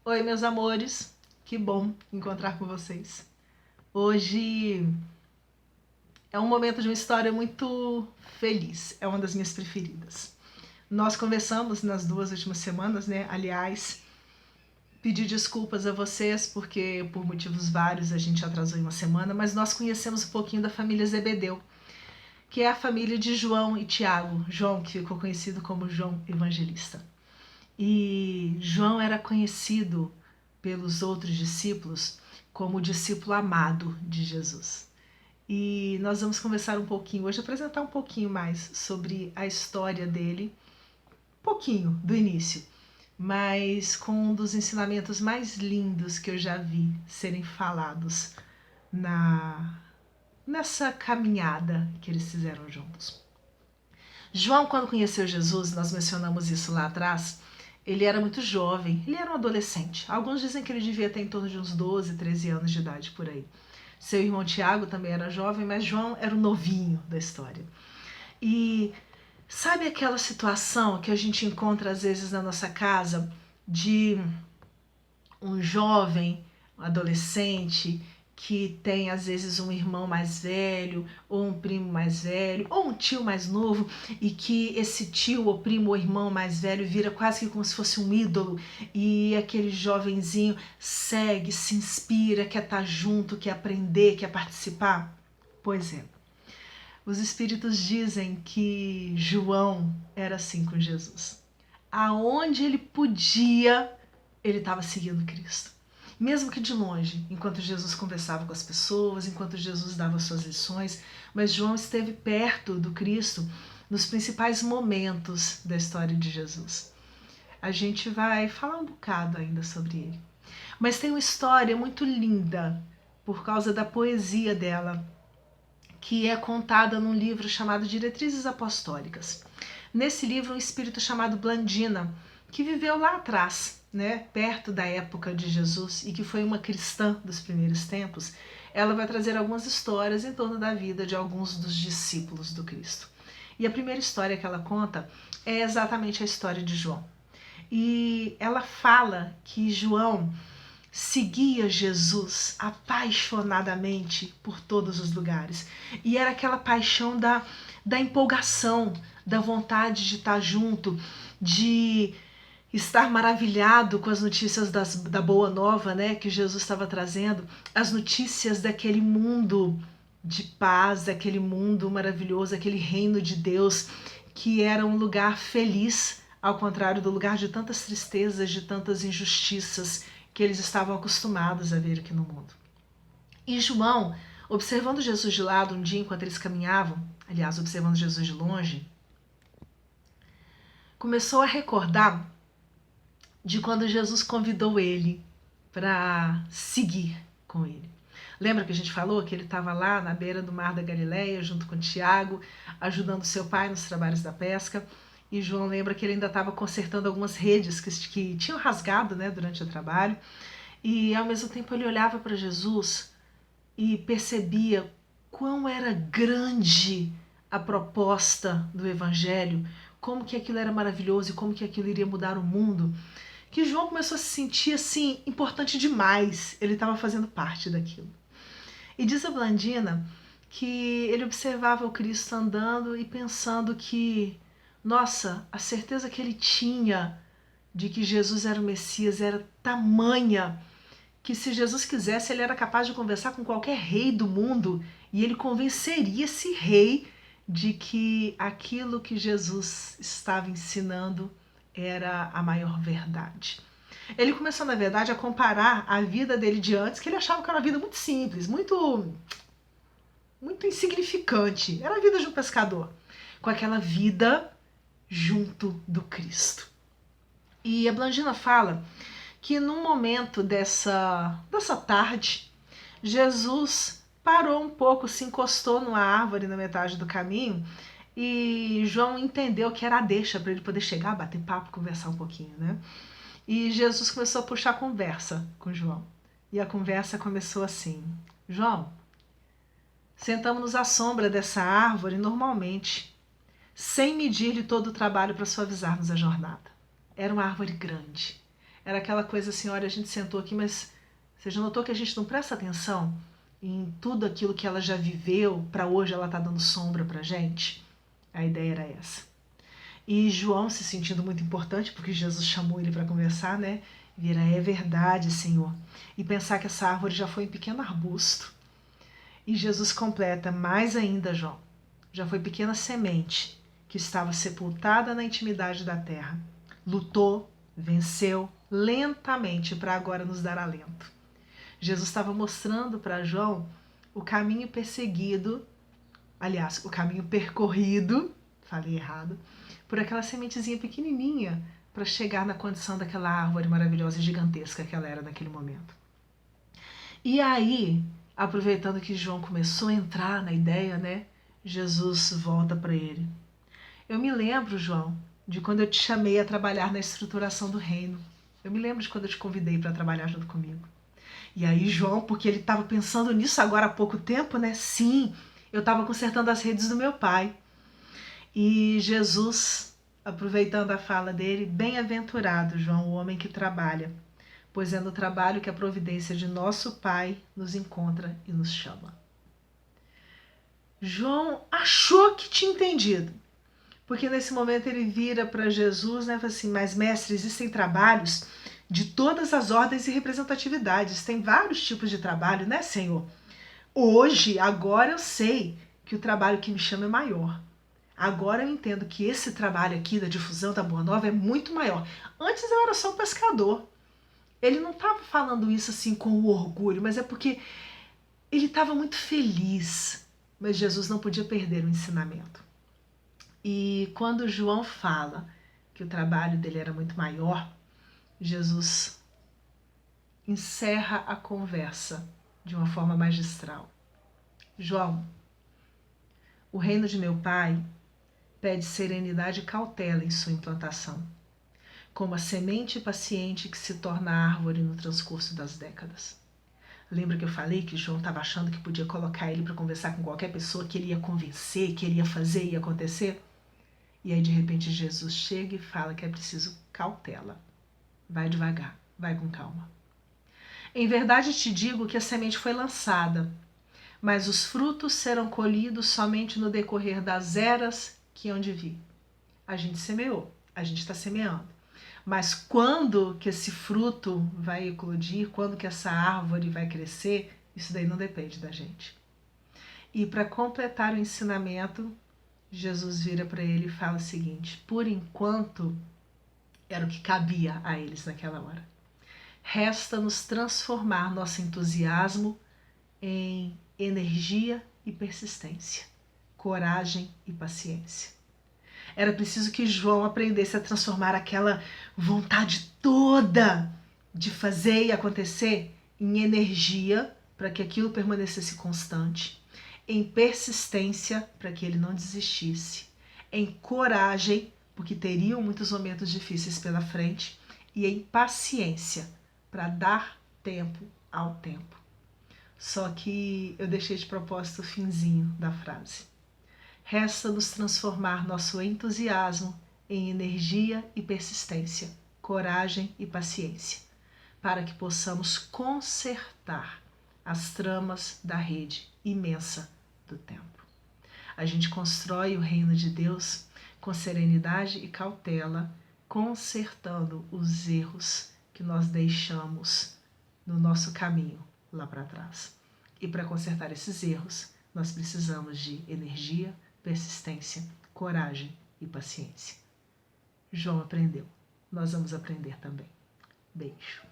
Oi, meus amores, que bom encontrar com vocês. Hoje é um momento de uma história muito feliz, é uma das minhas preferidas. Nós conversamos nas 2 últimas semanas, né? Aliás, pedi desculpas a vocês porque, por motivos vários, a gente atrasou em uma semana, mas nós conhecemos um pouquinho da família Zebedeu, que é a família de João e Tiago. João, que ficou conhecido como João Evangelista. E João era conhecido pelos outros discípulos como o discípulo amado de Jesus. E nós vamos conversar um pouquinho hoje, apresentar um pouquinho mais sobre a história dele, um pouquinho do início, mas com um dos ensinamentos mais lindos que eu já vi serem falados nessa caminhada que eles fizeram juntos. João, quando conheceu Jesus, nós mencionamos isso lá atrás, ele era muito jovem, ele era um adolescente. Alguns dizem que ele devia ter em torno de uns 12, 13 anos de idade por aí. Seu irmão Tiago também era jovem, mas João era o novinho da história. E sabe aquela situação que a gente encontra às vezes na nossa casa de um jovem, um adolescente, que tem às vezes um irmão mais velho, ou um primo mais velho, ou um tio mais novo, e que esse tio, ou primo, ou irmão mais velho vira quase que como se fosse um ídolo, e aquele jovenzinho segue, se inspira, quer estar junto, quer aprender, quer participar? Pois é. Os espíritos dizem que João era assim com Jesus. Aonde ele podia, ele estava seguindo Cristo. Mesmo que de longe, enquanto Jesus conversava com as pessoas, enquanto Jesus dava suas lições, mas João esteve perto do Cristo nos principais momentos da história de Jesus. A gente vai falar um bocado ainda sobre ele. Mas tem uma história muito linda por causa da poesia dela, que é contada num livro chamado Diretrizes Apostólicas. Nesse livro, um espírito chamado Blandina, que viveu lá atrás, né, perto da época de Jesus e que foi uma cristã dos primeiros tempos, ela vai trazer algumas histórias em torno da vida de alguns dos discípulos do Cristo. E a primeira história que ela conta é exatamente a história de João. E ela fala que João seguia Jesus apaixonadamente por todos os lugares. E era aquela paixão da empolgação, da vontade de estar junto, de estar maravilhado com as notícias da boa nova, né, que Jesus estava trazendo, as notícias daquele mundo de paz, daquele mundo maravilhoso, aquele reino de Deus que era um lugar feliz, ao contrário do lugar de tantas tristezas, de tantas injustiças que eles estavam acostumados a ver aqui no mundo. E João, observando Jesus de lado um dia enquanto eles caminhavam, aliás, observando Jesus de longe, começou a recordar de quando Jesus convidou ele para seguir com ele. Lembra que a gente falou que ele estava lá na beira do mar da Galileia, junto com Tiago, ajudando seu pai nos trabalhos da pesca. E João lembra que ele ainda estava consertando algumas redes que tinham rasgado, né, durante o trabalho. E ao mesmo tempo ele olhava para Jesus e percebia quão era grande a proposta do Evangelho, como que aquilo era maravilhoso e como que aquilo iria mudar o mundo, que João começou a se sentir assim importante demais. Ele estava fazendo parte daquilo. E diz a Blandina que ele observava o Cristo andando e pensando que, nossa, a certeza que ele tinha de que Jesus era o Messias era tamanha que, se Jesus quisesse, ele era capaz de conversar com qualquer rei do mundo e ele convenceria esse rei de que aquilo que Jesus estava ensinando era a maior verdade. Ele começou, na verdade, a comparar a vida dele de antes, que ele achava que era uma vida muito simples, muito insignificante. Era a vida de um pescador, com aquela vida junto do Cristo. E a Blandina fala que num momento dessa tarde, Jesus parou um pouco, se encostou numa árvore na metade do caminho e João entendeu que era a deixa para ele poder chegar, bater papo, conversar um pouquinho, né? E Jesus começou a puxar conversa com João. E a conversa começou assim: João, sentamos-nos à sombra dessa árvore normalmente, sem medir-lhe todo o trabalho para suavizarmos a jornada. Era uma árvore grande. Era aquela coisa assim, olha, a gente sentou aqui, mas você já notou que a gente não presta atenção em tudo aquilo que ela já viveu, para hoje ela tá dando sombra pra gente? A ideia era essa. E João, se sentindo muito importante, porque Jesus chamou ele para conversar, né? Vira, é verdade, Senhor. E pensar que essa árvore já foi um pequeno arbusto. E Jesus completa, mais ainda, João. Já foi pequena semente que estava sepultada na intimidade da terra. Lutou, venceu lentamente para agora nos dar alento. Jesus estava mostrando para João o caminho perseguido, aliás, o caminho percorrido, falei errado, por aquela sementezinha pequenininha para chegar na condição daquela árvore maravilhosa e gigantesca que ela era naquele momento. E aí, aproveitando que João começou a entrar na ideia, né? Jesus volta para ele. Eu me lembro, João, de quando eu te chamei a trabalhar na estruturação do reino. Eu me lembro de quando eu te convidei para trabalhar junto comigo. E aí, João, porque ele estava pensando nisso agora há pouco tempo, né? Sim, eu estava consertando as redes do meu pai. E Jesus, aproveitando a fala dele, bem-aventurado, João, o homem que trabalha, pois é no trabalho que a providência de nosso Pai nos encontra e nos chama. João achou que tinha entendido, porque nesse momento ele vira para Jesus, né, e fala assim, mas mestre, existem trabalhos de todas as ordens e representatividades, tem vários tipos de trabalho, né, Senhor? Hoje, agora eu sei que o trabalho que me chama é maior. Agora eu entendo que esse trabalho aqui da difusão da Boa Nova é muito maior. Antes eu era só um pescador. Ele não estava falando isso assim com orgulho, mas é porque ele estava muito feliz. Mas Jesus não podia perder o ensinamento. E quando João fala que o trabalho dele era muito maior, Jesus encerra a conversa de uma forma magistral. João, o reino de meu Pai pede serenidade e cautela em sua implantação, como a semente paciente que se torna árvore no transcurso das décadas. Lembra que eu falei que João estava achando que podia colocar ele para conversar com qualquer pessoa, que ele ia convencer, que ele ia fazer e ia acontecer? E aí, de repente, Jesus chega e fala que é preciso cautela. Vai devagar, vai com calma. Em verdade te digo que a semente foi lançada, mas os frutos serão colhidos somente no decorrer das eras que hão de vir. A gente semeou, a gente está semeando. Mas quando que esse fruto vai eclodir, quando que essa árvore vai crescer, isso daí não depende da gente. E para completar o ensinamento, Jesus vira para ele e fala o seguinte, por enquanto, era o que cabia a eles naquela hora. Resta-nos transformar nosso entusiasmo em energia e persistência, coragem e paciência. Era preciso que João aprendesse a transformar aquela vontade toda de fazer e acontecer em energia para que aquilo permanecesse constante, em persistência para que ele não desistisse, em coragem, porque teriam muitos momentos difíceis pela frente, e em paciência para dar tempo ao tempo. Só que eu deixei de propósito o finzinho da frase. Resta-nos transformar nosso entusiasmo em energia e persistência, coragem e paciência, para que possamos consertar as tramas da rede imensa do tempo. A gente constrói o reino de Deus com serenidade e cautela, consertando os erros que nós deixamos no nosso caminho lá para trás. E para consertar esses erros, nós precisamos de energia, persistência, coragem e paciência. João aprendeu. Nós vamos aprender também. Beijo.